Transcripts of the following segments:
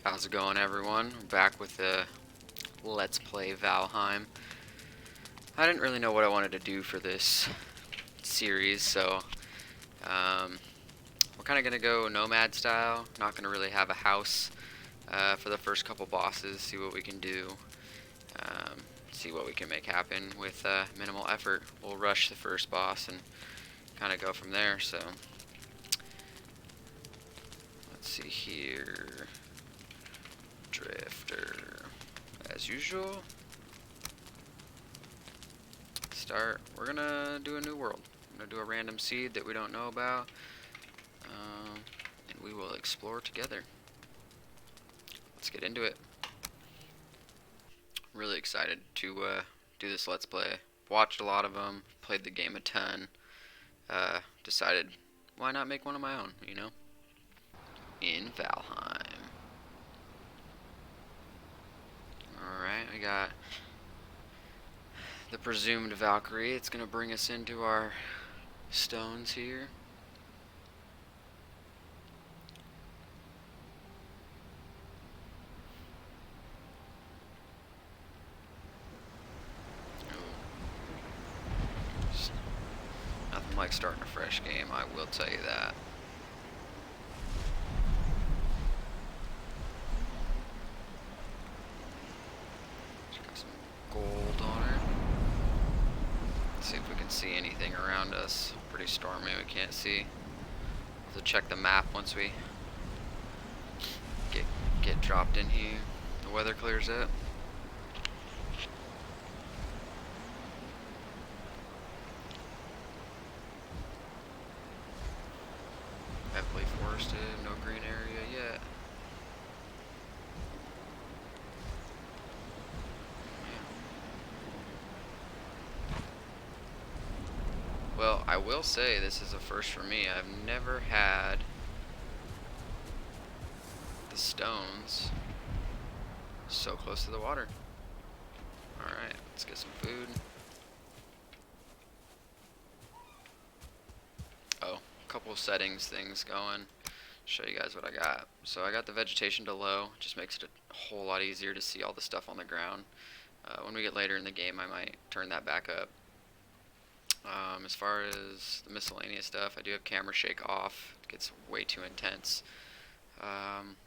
How's it going, everyone? We're back with the Let's Play Valheim. I didn't really know what I wanted to do for this series, so we're kind of going to go nomad style. Not going to really have a house for the first couple bosses, see what we can do, um, see what we can make happen with minimal effort. We'll rush the first boss and kind of go from there, so let's see here. Drifter, as usual. Start. We're gonna do a new world. I'm gonna do a random seed that we don't know about, and we will explore together. Let's get into it. Really excited to do this Let's Play. Watched a lot of them, played the game a ton. Decided, why not make one of my own? You know, in Valheim. All right, we got the presumed Valkyrie. It's gonna bring us into our stones here. Nothing like starting a fresh game, I will tell you that. She's got some gold on her. Let's see if we can see anything around us. Pretty stormy, we can't see. We'll have to check the map once we get dropped in here. The weather clears up. Heavily forested, no green area yet. Well, I will say this is a first for me. I've never had the stones so close to the water. Alright, let's get some food. Oh, a couple of settings things going. Show you guys what I got. So I got the vegetation to low, just makes it a whole lot easier to see all the stuff on the ground. When we get later in the game, I might turn that back up. As far as the miscellaneous stuff, I do have camera shake off. It gets way too intense.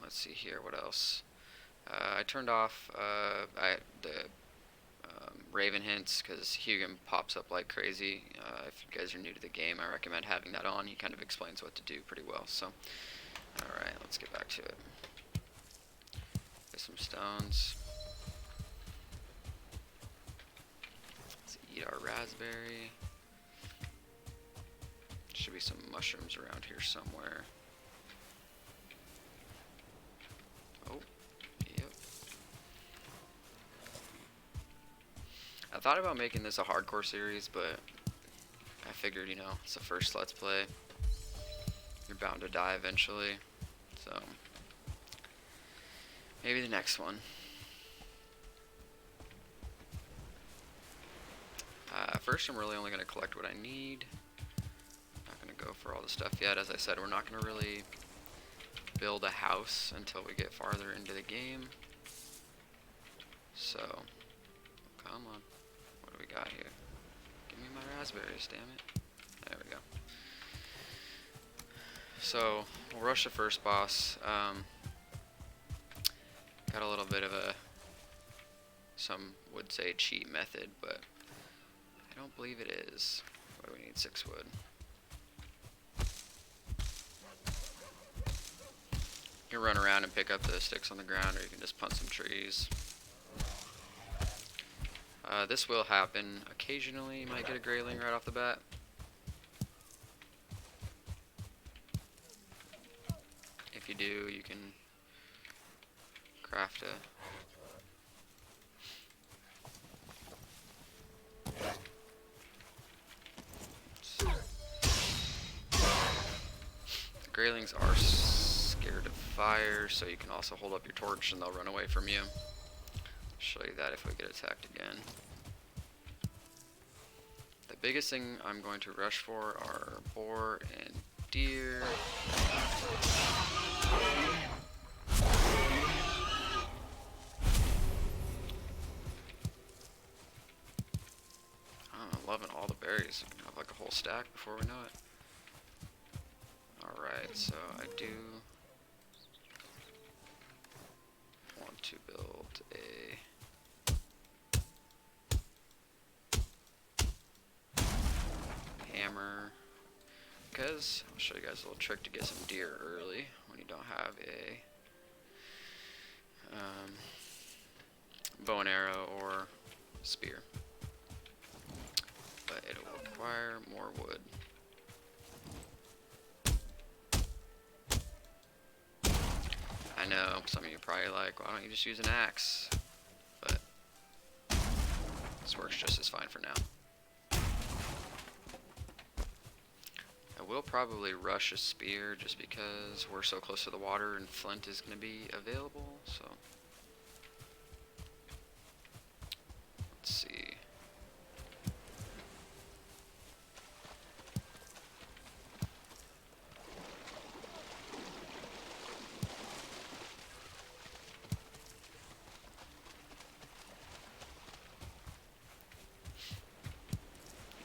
Let's see here, what else? I turned off the Raven hints because Hugin pops up like crazy. If you guys are new to the game, I recommend having that on. He kind of explains what to do pretty well. So, alright, let's get back to it. Get some stones. Let's eat our raspberry. Should be some mushrooms around here somewhere. Oh, yep. I thought about making this a hardcore series, but I figured, you know, it's the first Let's Play. You're bound to die eventually, so maybe the next one. First, I'm really only going to collect what I need. Go for all the stuff yet. As I said, we're not going to really build a house until we get farther into the game. So, come on. What do we got here? Give me my raspberries, damn it. There we go. So, we'll rush the first boss. Got a little bit of a, some would say cheat method, but I don't believe it is. What do we need? 6 wood. You can run around and pick up the sticks on the ground, or you can just punt some trees. This will happen occasionally. You might get a grayling right off the bat. If you do, you can craft the graylings are scared of fire, so you can also hold up your torch and they'll run away from you. Show you that if we get attacked again. The biggest thing I'm going to rush for are boar and deer. berries. We can have like a whole stack before we know it. Alright, so I do want to build a hammer, because I'll show you guys a little trick to get some deer early when you don't have a bow and arrow or spear. But it will require more wood. I know some of you are probably like, why don't you just use an axe? But this works just as fine for now. I will probably rush a spear just because we're so close to the water and flint is going to be available, so let's see.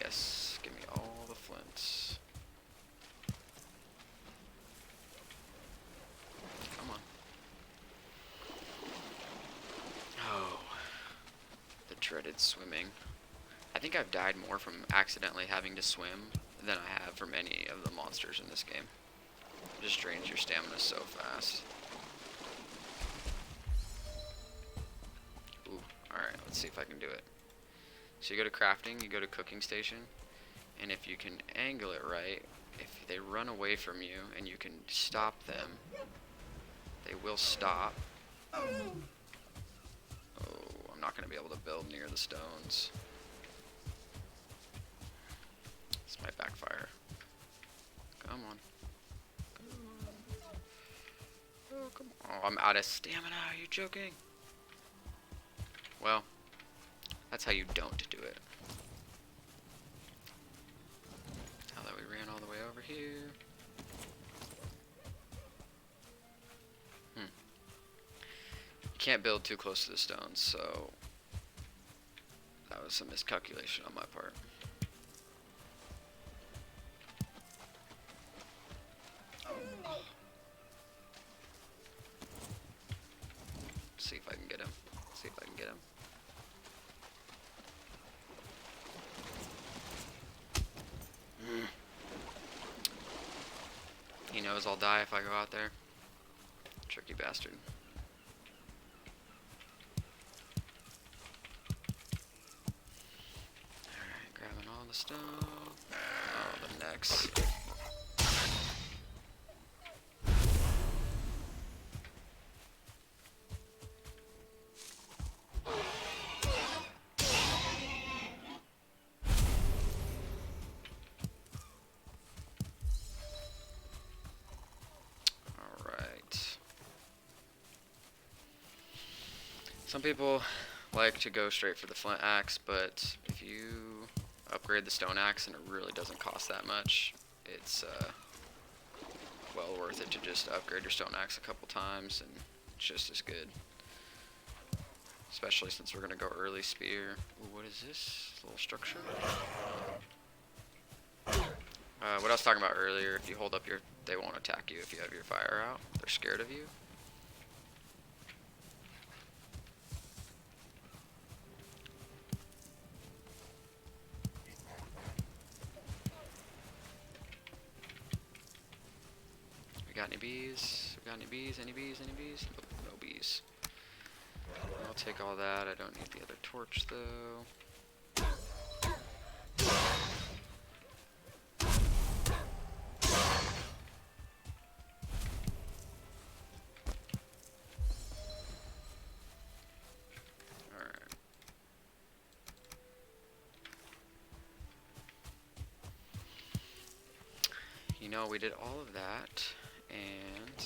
Yes, give me all the flints. Come on. Oh, the dreaded swimming. I think I've died more from accidentally having to swim than I have from any of the monsters in this game. It just drains your stamina so fast. Ooh, alright, let's see if I can do it. So you go to crafting, you go to cooking station, and if you can angle it right, if they run away from you and you can stop them, they will stop. Oh, I'm not going to be able to build near the stones. This might backfire. Come on. Come on. Oh, come on. Oh, I'm out of stamina. Are you joking? Well, that's how you don't do it. Now that we ran all the way over here. You can't build too close to the stones, so that was a miscalculation on my part. See if I can get him. See if I can get him. He knows I'll die if I go out there. Tricky bastard. Alright, grabbing all the stone. Oh, the necks. Some people like to go straight for the flint axe, but if you upgrade the stone axe and it really doesn't cost that much, it's well worth it to just upgrade your stone axe a couple times and it's just as good. Especially since we're going to go early spear. Ooh, what is this little structure? What I was talking about earlier, if you hold up your, they won't attack you if you have your fire out. They're scared of you. Got any bees? We got any bees? Any bees? Any bees? Nope, no bees. I'll take all that. I don't need the other torch though. Alright. You know, we did all of that. And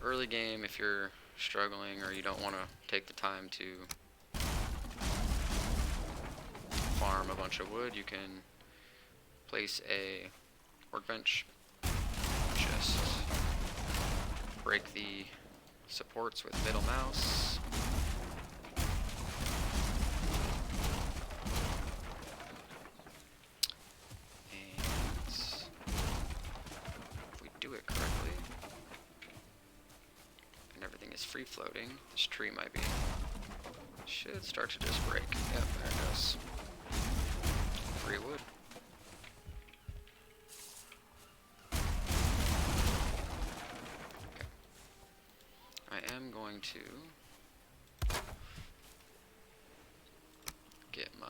early game, if you're struggling or you don't want to take the time to farm a bunch of wood, you can place a workbench, just break the supports with middle mouse, free floating. This tree might be. Should start to just break. Yep, there it goes. Free wood. Okay. I am going to get my.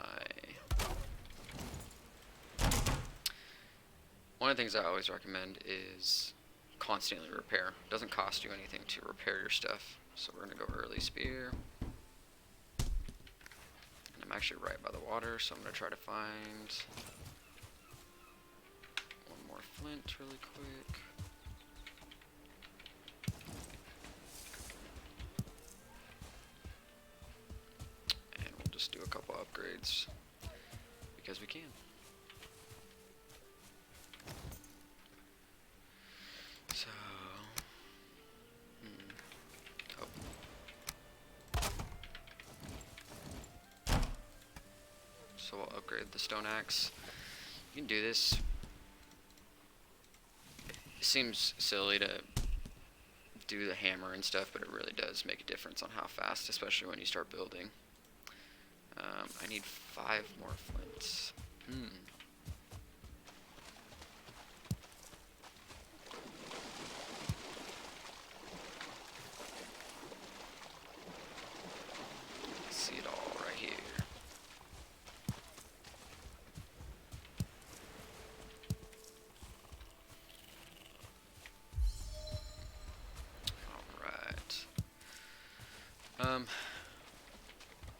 One of the things I always recommend is constantly repair. It doesn't cost you anything to repair your stuff. So we're going to go early spear. And I'm actually right by the water, so I'm going to try to find one more flint really quick. And we'll just do a couple upgrades because we can. So, So we'll upgrade the stone axe. You can do this. It seems silly to do the hammer and stuff, but it really does make a difference on how fast, especially when you start building. I need 5 more flints. See it all right here.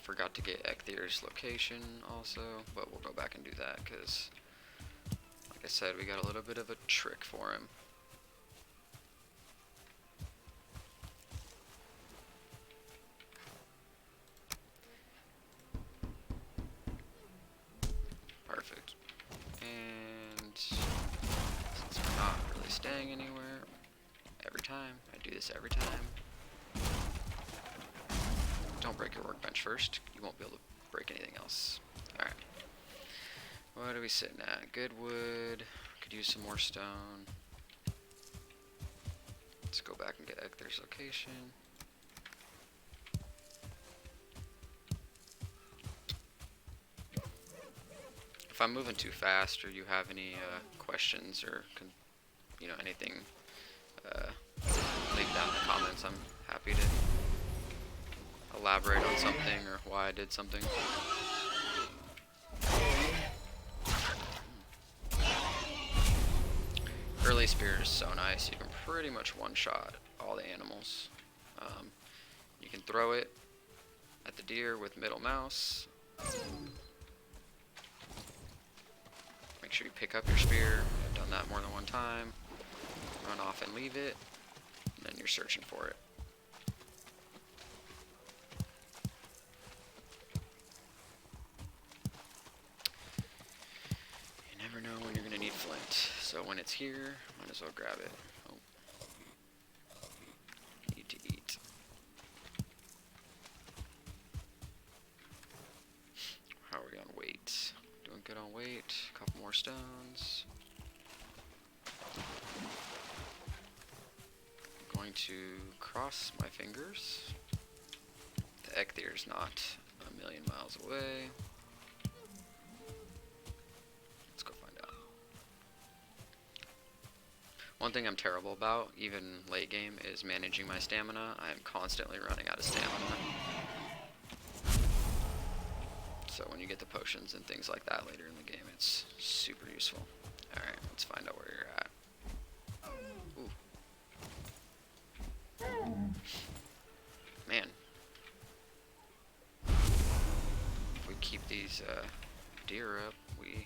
Forgot to get Eikthyr's location also, but we'll go back and do that because, like I said, we got a little bit of a trick for him. Perfect. And since we're not really staying anywhere, every time, I do this every time. Don't break your workbench first. You won't be able to break anything else. Alright. What are we sitting at? Good wood. Could use some more stone. Let's go back and get Eikthyrs location. If I'm moving too fast or you have any questions or anything, leave down in the comments. I'm happy to elaborate on something or why I did something. Early spear is so nice. You can pretty much one-shot all the animals. You can throw it at the deer with middle mouse. Make sure you pick up your spear. I've done that more than one time. Run off and leave it, and then you're searching for it. Know when you're gonna need flint, so when it's here, might as well grab it. Oh, need to eat. How are we on weight? Doing good on weight. A couple more stones. I'm going to cross my fingers. The Eikthyr is not a million miles away. One thing I'm terrible about, even late game, is managing my stamina. I am constantly running out of stamina. So when you get the potions and things like that later in the game, it's super useful. Alright, let's find out where you're at. Ooh. Man. If we keep these deer up, we...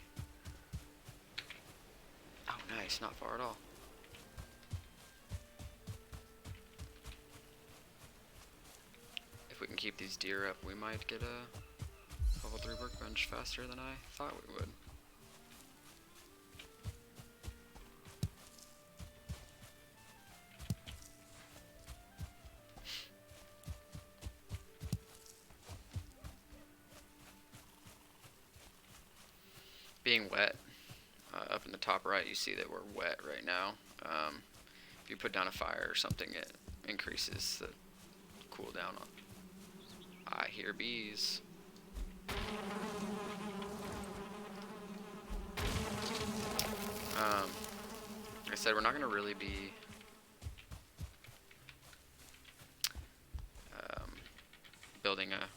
Oh, nice, not far at all. If we can keep these deer up, we might get a level 3 workbench faster than I thought we would. Being wet, up in the top right, you see that we're wet right now. If you put down a fire or something, it increases the cooldown on. I hear bees. Like I said, we're not going to really be building a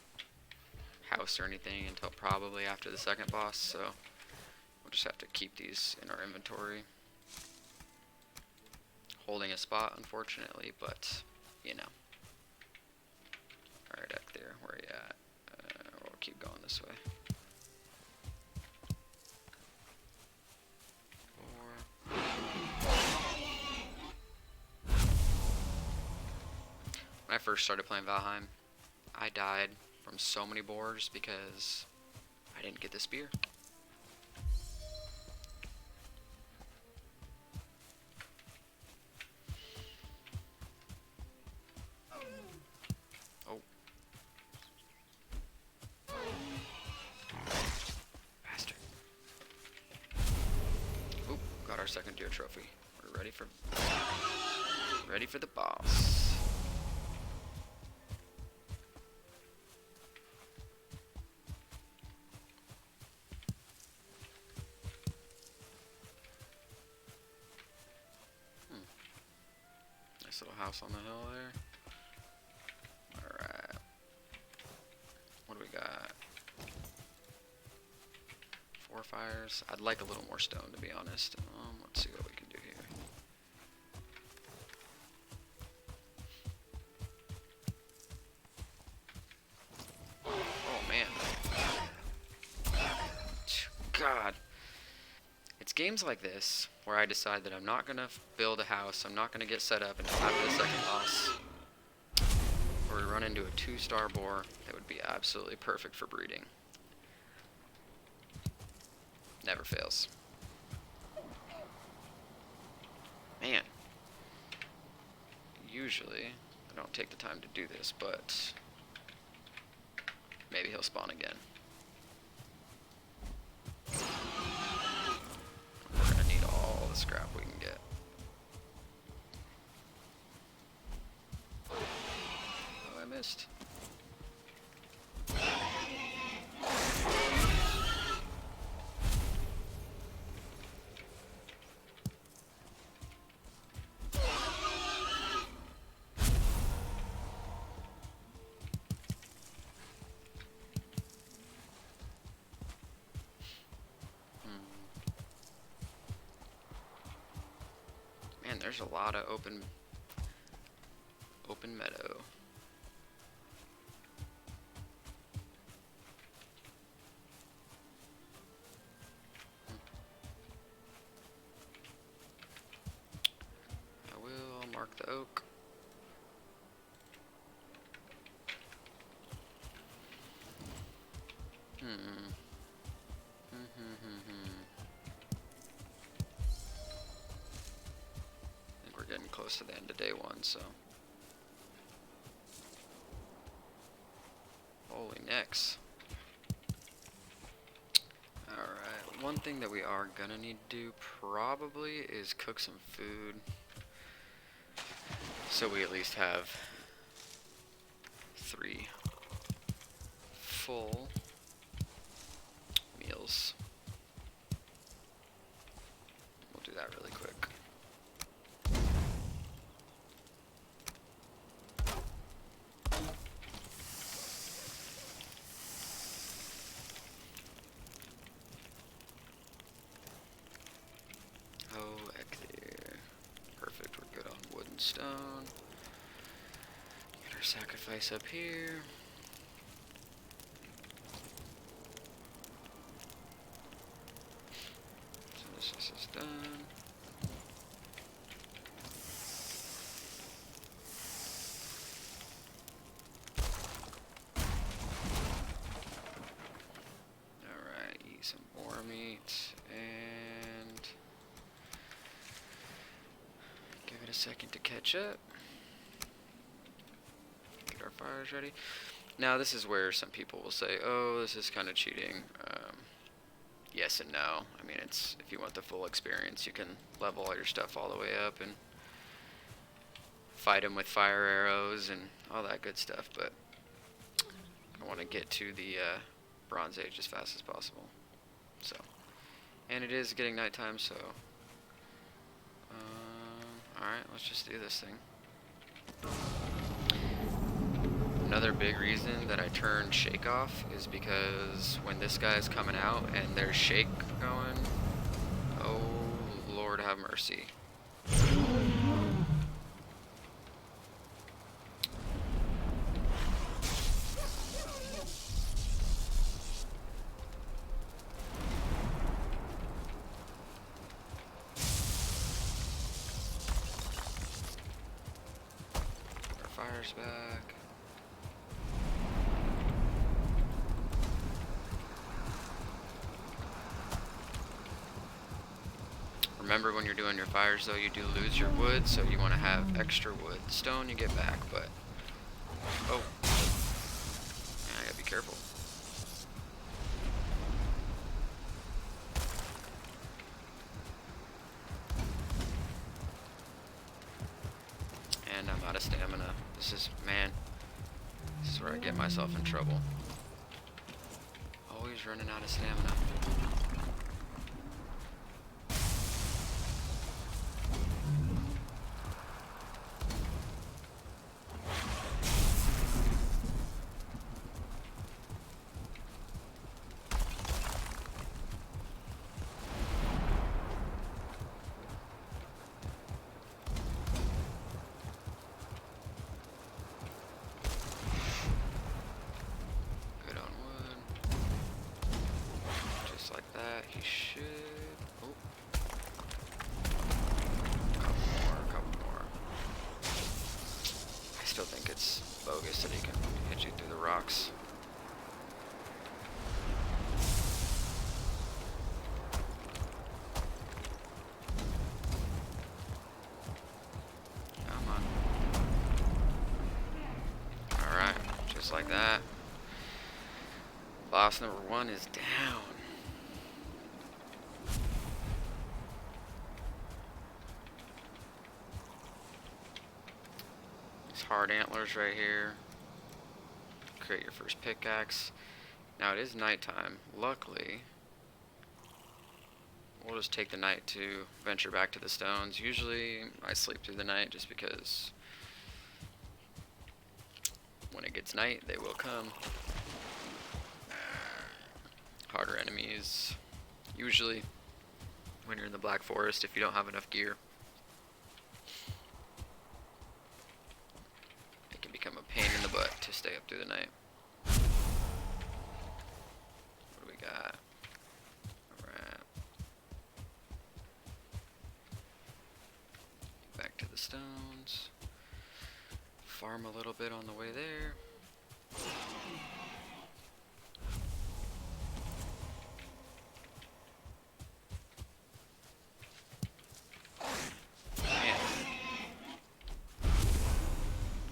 house or anything until probably after the second boss, so we'll just have to keep these in our inventory. Holding a spot, unfortunately, but, you know. Alright, Eikthyr, where are you at? We'll keep going this way. 4. When I first started playing Valheim, I died from so many boars because I didn't get the spear. Oh. Bastard. Oop, got our second deer trophy. We're ready for the boss. Nice little house on the hill there. Alright. What do we got? 4 fires. I'd like a little more stone, to be honest. Let's see what we can do here. Oh, man. God. It's games like this where I decide that I'm not going to build a house, I'm not going to get set up until after the second boss, where we run into a 2-star boar that would be absolutely perfect for breeding. Never fails. Man. Usually, I don't take the time to do this, but maybe he'll spawn again. We're gonna need all the scrap we can get. Oh, I missed. Man, there's a lot of open meadow. I will mark the oak. Getting close to the end of day 1, so. Holy necks. Alright, one thing that we are gonna need to do probably is cook some food. So we at least have 3 full meals. We'll do that really quick. Oh, Eikthyr. Perfect, we're good on wood and stone. Get our sacrifice up here. So this is done. Alright, eat some more meat and give it a second to catch up. Get our fires ready. Now this is where some people will say, oh, this is kind of cheating. Yes and no. I mean, it's if you want the full experience, you can level all your stuff all the way up and fight him with fire arrows and all that good stuff, but I want to get to the Bronze Age as fast as possible. So, and it is getting nighttime, so alright, let's just do this thing. Another big reason that I turned Shake off is because when this guy's coming out and there's Shake going, oh Lord have mercy. Our fire's back. Remember, when you're doing your fires though, you do lose your wood, so you want to have extra wood. Stone you get back, but oh, yeah, I gotta be careful. And I'm out of stamina. This is, man, this is where I get myself in trouble. Always running out of stamina. He should. Oh. Couple more. I still think it's bogus that he can hit you through the rocks. Come on. Alright, just like that. Boss number 1 is down. Hard antlers right here. Create your first pickaxe. Now it is nighttime. Luckily, we'll just take the night to venture back to the stones. Usually I sleep through the night just because when it gets night, they will come. Harder enemies. Usually when you're in the Black Forest, if you don't have enough gear, become a pain in the butt to stay up through the night. What do we got? Alright. Back to the stones. Farm a little bit on the way there.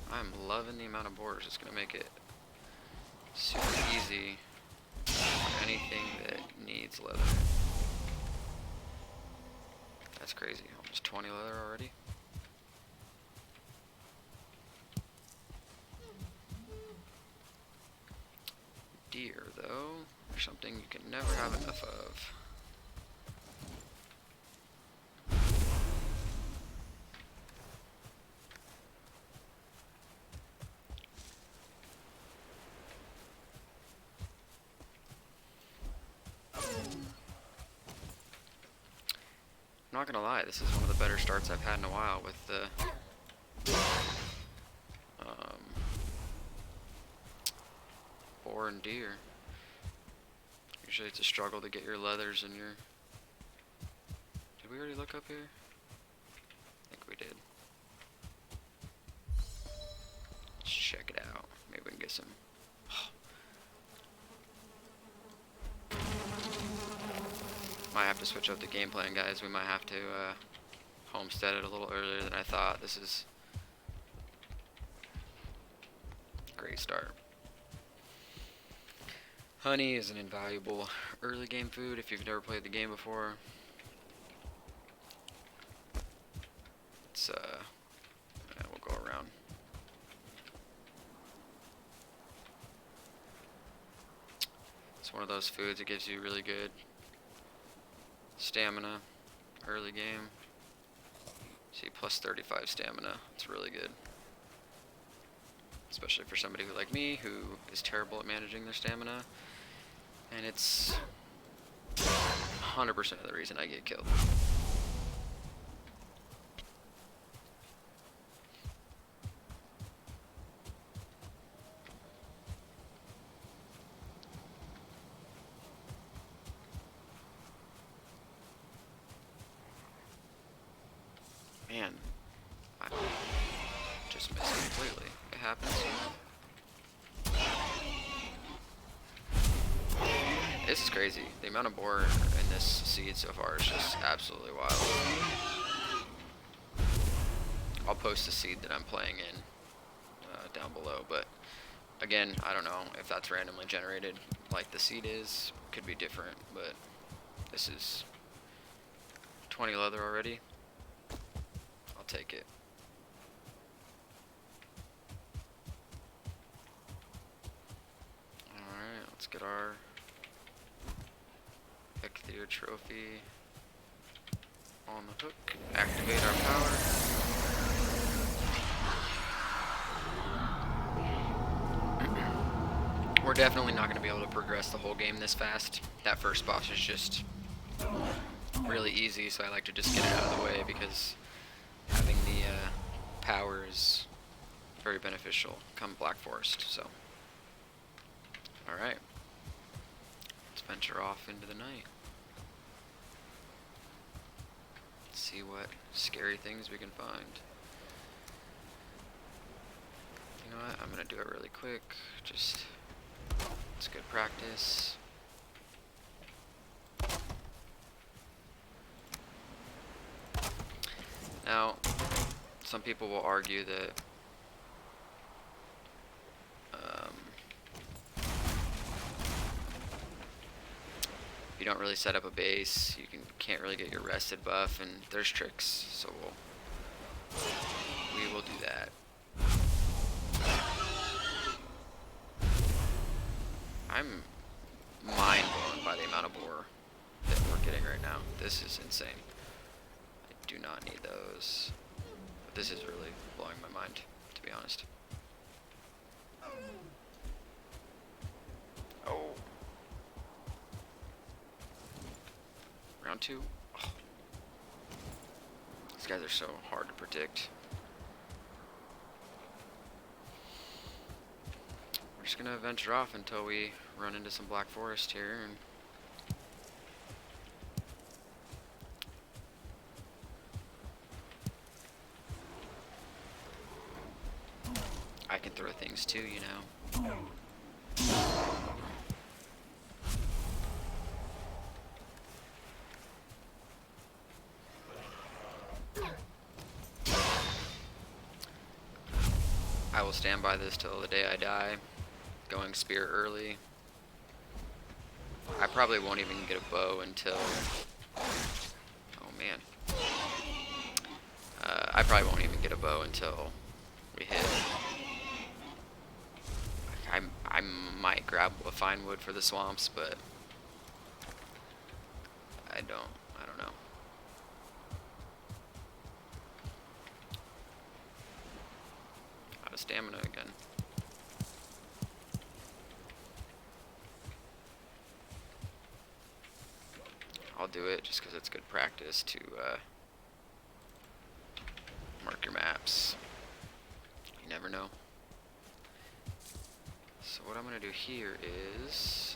I'm loving the amount of borders. It's going to make it super easy for anything that needs leather. That's crazy. Almost 20 leather already. Deer, though, are something you can never have enough of. I'm not gonna lie, this is one of the better starts I've had in a while with the boar and deer. Usually it's a struggle to get your leathers and your... Did we already look up here? I think we did. Let's check it out. Maybe we can get some... Might have to switch up the game plan, guys. We might have to homestead it a little earlier than I thought. This is a great start. Honey is an invaluable early game food if you've never played the game before. It's we'll go It's one of those foods that gives you really good stamina early game. See, plus 35 stamina. It's really good. Especially for somebody who, like me, who is terrible at managing their stamina. And it's 100% of the reason I get killed. Man, I just missed completely. It happens. This is crazy. The amount of boar in this seed so far is just absolutely wild. I'll post the seed that I'm playing in down below, but again, I don't know if that's randomly generated like the seed is. Could be different, but this is 20 leather already. I'll take it. Alright, let's get our Eikthyr trophy on the hook. Activate our power. We're definitely not going to be able to progress the whole game this fast. That first boss is just really easy, so I like to just get it out of the way because having the power is very beneficial come Black Forest. So, alright. Let's venture off into the night. Let's see what scary things we can find. You know what? I'm going to do it really quick. Just, it's good practice. Now, some people will argue that if you don't really set up a base, you can't really get your rested buff, and there's tricks, so we will do that. I'm mind blown by the amount of boar that we're getting right now. This is insane. I do not need those. But this is really blowing my mind, to be honest. Oh. Round 2. Oh. These guys are so hard to predict. We're just gonna venture off until we run into some Black Forest here. And I can throw things too, you know. I will stand by this till the day I die. Going spear early. I probably won't even get a bow until... Oh man. I probably won't even get a bow until we hit... I might grab a fine wood for the swamps, but I don't know. Out of stamina again. I'll do it just because it's good practice to mark your maps. You never know. So what I'm going to do here is...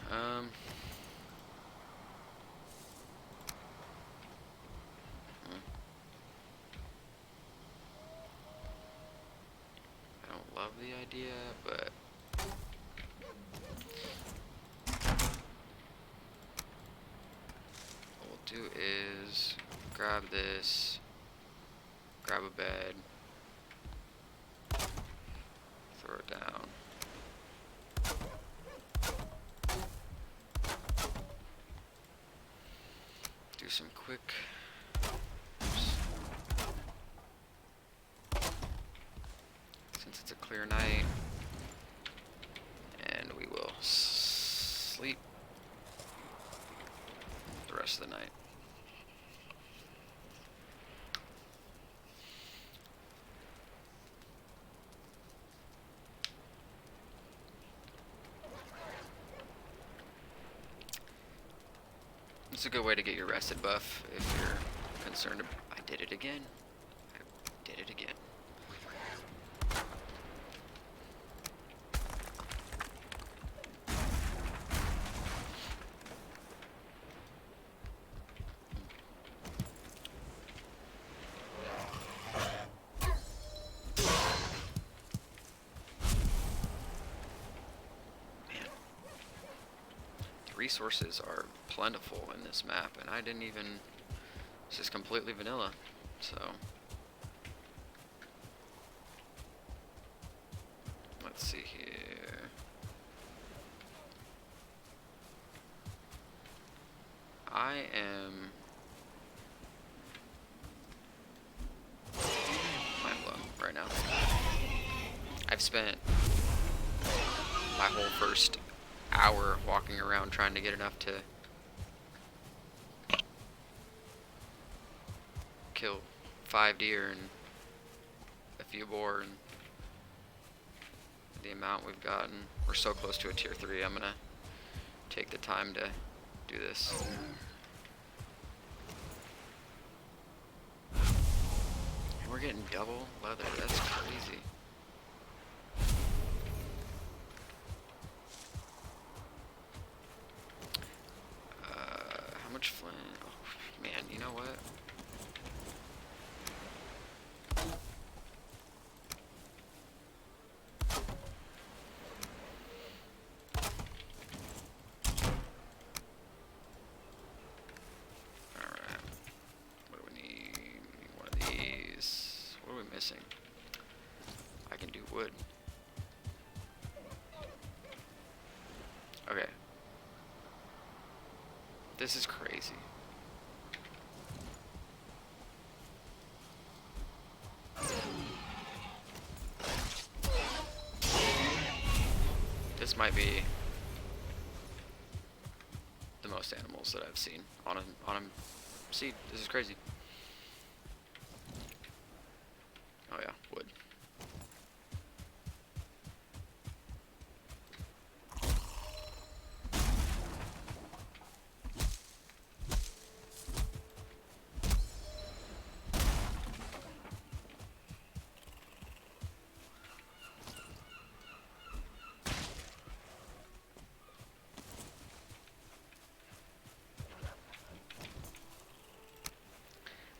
I don't love the idea, but... what we'll do is grab this, grab a bed, throw it down. Do some quick. Since it's a clear night, rest of the night. It's a good way to get your rested buff if you're concerned. I did it again. I did it again. Resources are plentiful in this map, and I didn't even. This is completely vanilla, so let's see here. I am mind blown right now. I've spent my whole first hour walking around trying to get enough to kill 5 deer and a few boar, and the amount we've gotten. We're so close to a tier 3. I'm gonna take the time to do this. And we're getting double leather. That's crazy. How much flint? Oh, man, you know what? Alright. What do we need? We need one of these. What are we missing? I can do wood. Okay. This is crazy. This might be the most animals that I've seen on a seed. This is crazy. Oh yeah, wood.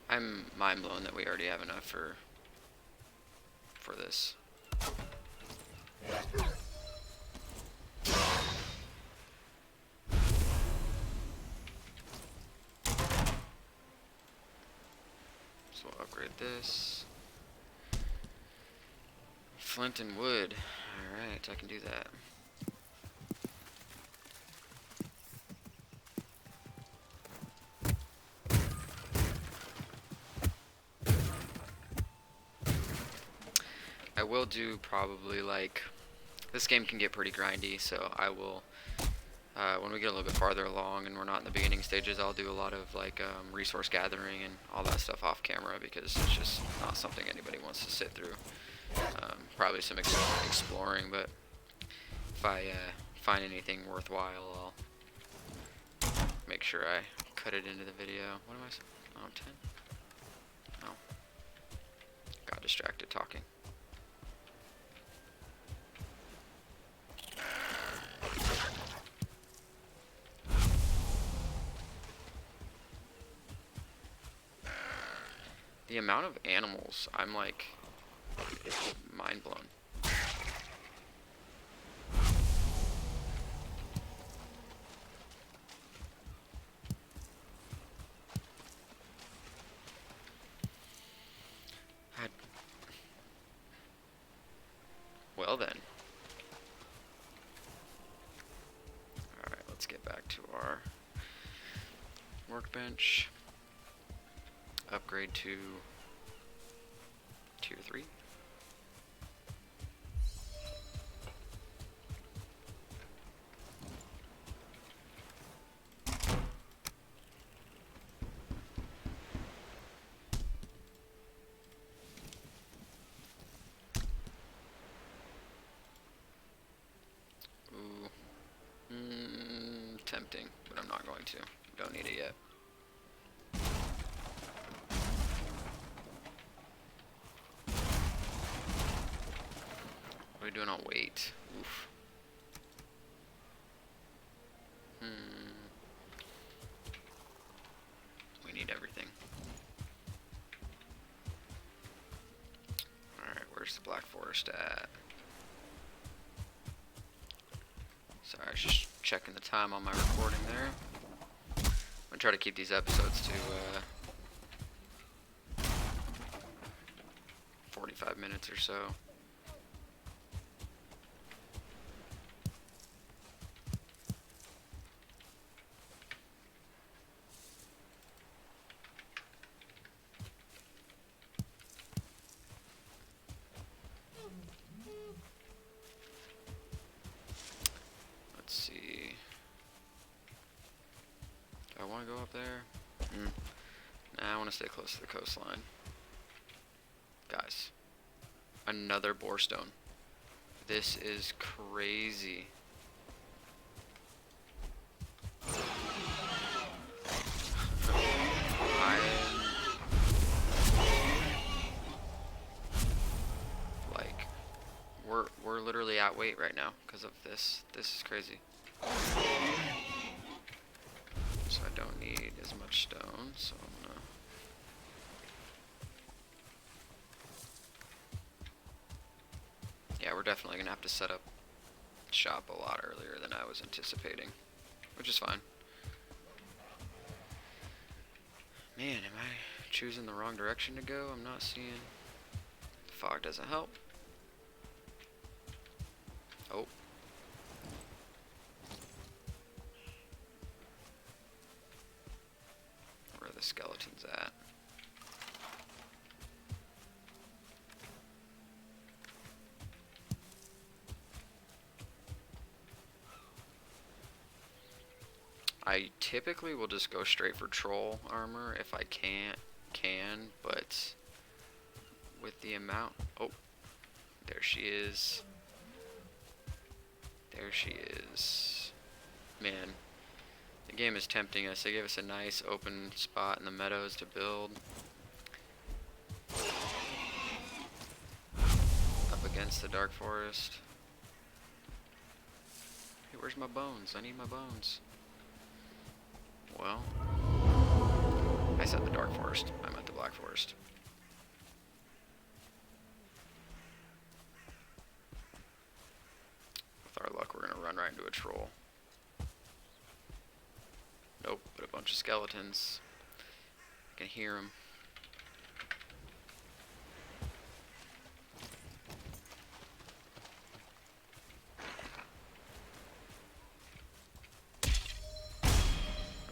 I'm mind blown that we already have enough for this. So we'll upgrade this. Flint and wood. Alright, I can do that. I will do probably like, this game can get pretty grindy, so I will, when we get a little bit farther along and we're not in the beginning stages, I'll do a lot of like resource gathering and all that stuff off camera, because it's just not something anybody wants to sit through. Probably some exploring, but if I find anything worthwhile, I'll make sure I cut it into the video. What am I saying? Oh, 10? Oh. Got distracted talking. The amount of animals, I'm like mind blown. Well then. Alright, let's get back to our workbench. Upgrade to tier 3. going to. Don't need it yet. What are we doing on weight? Oof. We need everything. Alright, where's the Black Forest at? Sorry, I was just checking the time on my recording there. I'm gonna try to keep these episodes to 45 minutes or so. Let's see. Do I want to go up there? Nah, I want to stay close to the coastline. Guys, another borestone. This is crazy. We're literally at weight right now because of this. This is crazy. So I don't need as much stone, so I'm gonna... Yeah, we're definitely gonna have to set up shop a lot earlier than I was anticipating, which is fine. Man, am I choosing the wrong direction to go? I'm not seeing... The fog doesn't help. Oh. Where are the skeletons at? I typically will just go straight for troll armor if I can, but with the amount... Oh, there she is. There she is. Man, the game is tempting us. They gave us a nice open spot in the meadows to build. Up against the dark forest. Hey, where's my bones? I need my bones. Well, I said the dark forest. I meant the black forest. With our luck, we're gonna run right into a troll. Nope, but a bunch of skeletons. I can hear them.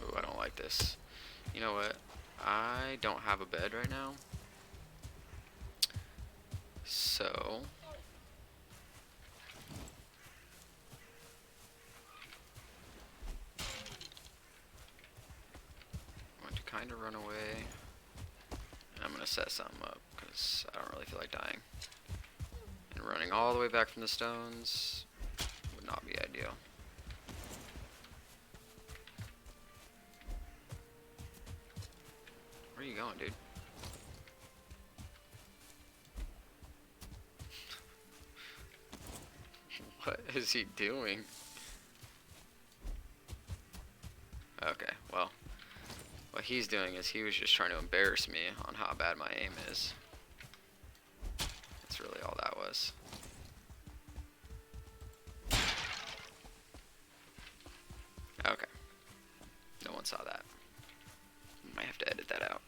Oh, I don't like this. You know what? I don't have a bed right now. So... kind of run away. I'm gonna set something up because I don't really feel like dying. And running all the way back from the stones would not be ideal. Where are you going, dude? What is he doing? Okay, well. What he's doing is he was just trying to embarrass me on how bad my aim is. That's really all that was. Okay. No one saw that. Might have to edit that out.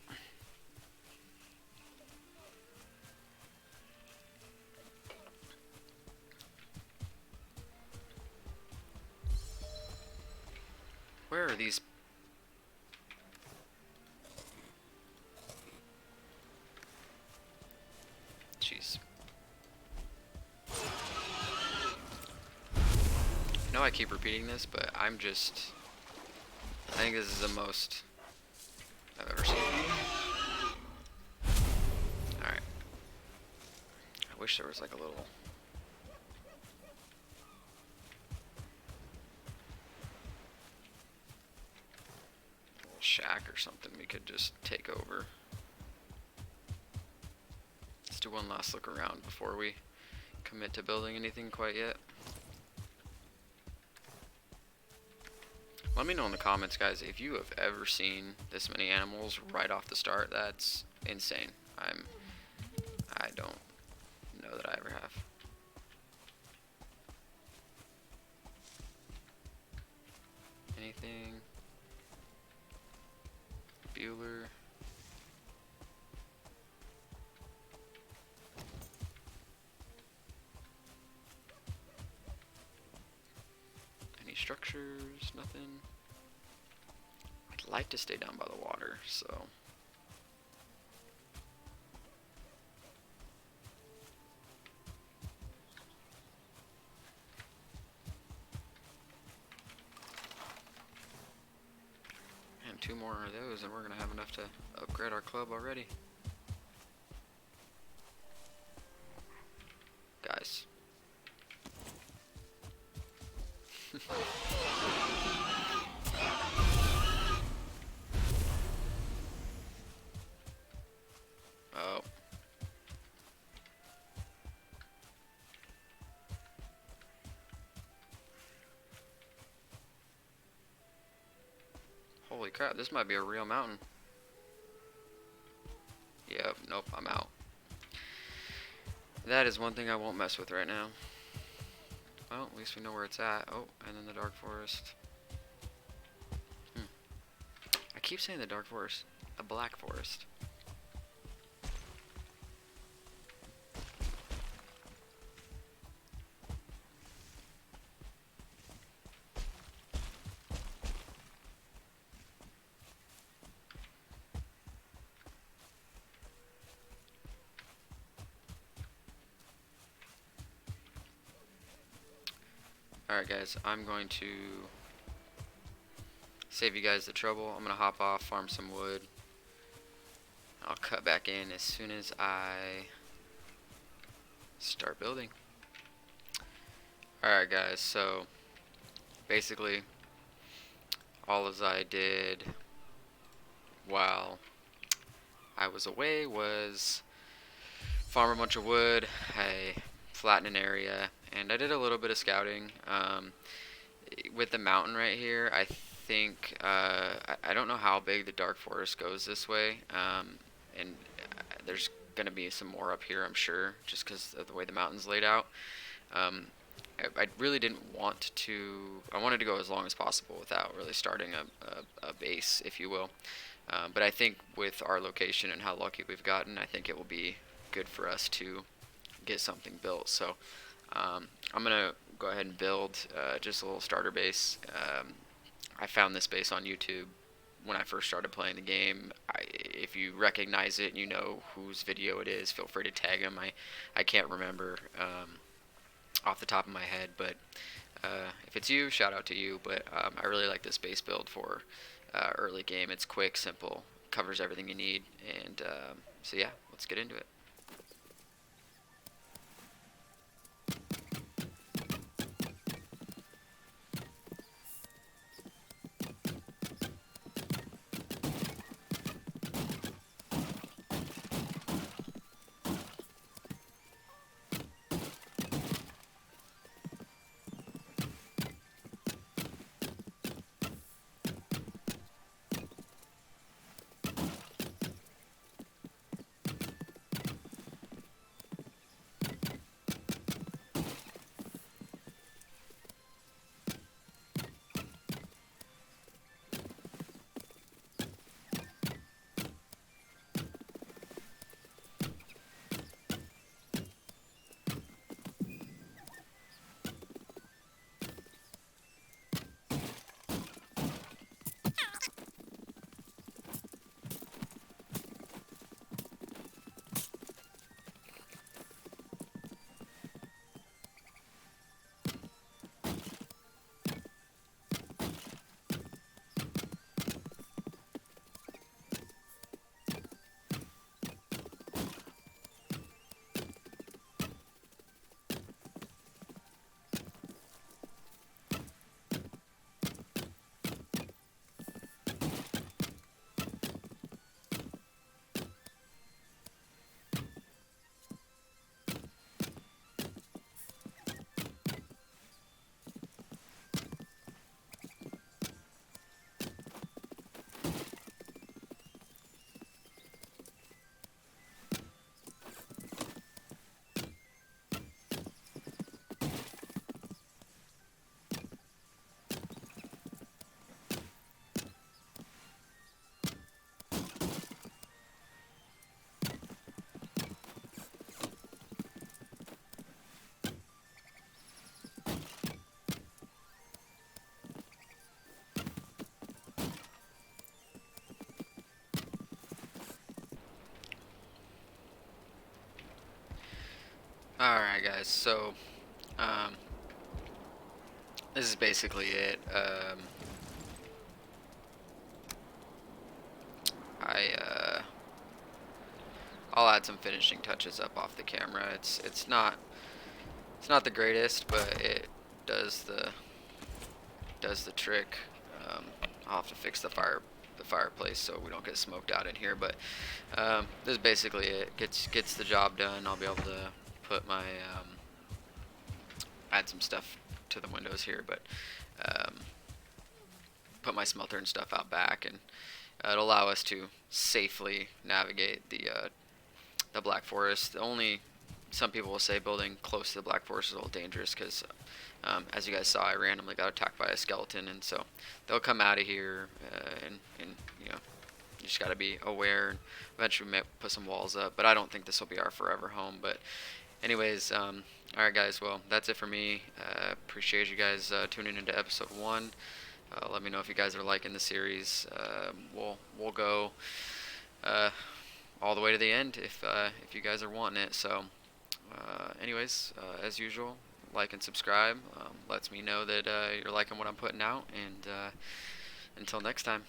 Where are these? Jeez. I know I keep repeating this, but I think this is the most I've ever seen. Alright. I wish there was like a little... shack or something we could just take over. Let's do one last look around before we commit to building anything quite yet. Let me know in the comments, guys, if you have ever seen this many animals right off the start. That's insane. I don't know that I ever have. Anything? Bueller. Any structures? Nothing. I'd like to stay down by the water, so. And 2 more of those, and we're gonna have enough to upgrade our club already. Guys. Oh. Holy crap, this might be a real mountain. Yep, nope, I'm out. That is one thing I won't mess with right now. Well, at least we know where it's at. Oh, and then the dark forest. I keep saying the dark forest. A black forest. Alright guys, I'm going to save you guys the trouble. I'm going to hop off, farm some wood. I'll cut back in as soon as I start building. Alright guys, so basically all as I did while I was away was farm a bunch of wood, I flatten an area, and I did a little bit of scouting. With the mountain right here, I think I don't know how big the dark forest goes this way, and there's gonna be some more up here, I'm sure, just because of the way the mountain's laid out. I really didn't want to. I wanted to go as long as possible without really starting a base, if you will. But I think with our location and how lucky we've gotten, I think it will be good for us to get something built. So I'm gonna go ahead and build just a little starter base. I found this base on YouTube when I first started playing the game. If you recognize it and you know whose video it is, feel free to tag him. I can't remember off the top of my head, but if it's you, shout out to you. But I really like this base build for early game. It's quick, simple, covers everything you need, and so yeah, let's get into it. Alright guys, so um, this is basically it. I I'll add some finishing touches up off the camera. It's not the greatest, but it does the trick. I'll have to fix the fireplace so we don't get smoked out in here. But this is basically it. Gets the job done. I'll be able to put my add some stuff to the windows here, but um, put my smelter and stuff out back, and it'll allow us to safely navigate the Black Forest. Only some people will say building close to the Black Forest is a little dangerous because, as you guys saw, I randomly got attacked by a skeleton, and so they'll come out of here, and you know, you just got to be aware. And eventually, we may put some walls up, but I don't think this will be our forever home. But, anyways, all right, guys. Well, that's it for me. Appreciate you guys tuning into episode 1. Let me know if you guys are liking the series. We'll go all the way to the end if you guys are wanting it. So, anyways, as usual, like and subscribe. Lets me know that you're liking what I'm putting out. And until next time.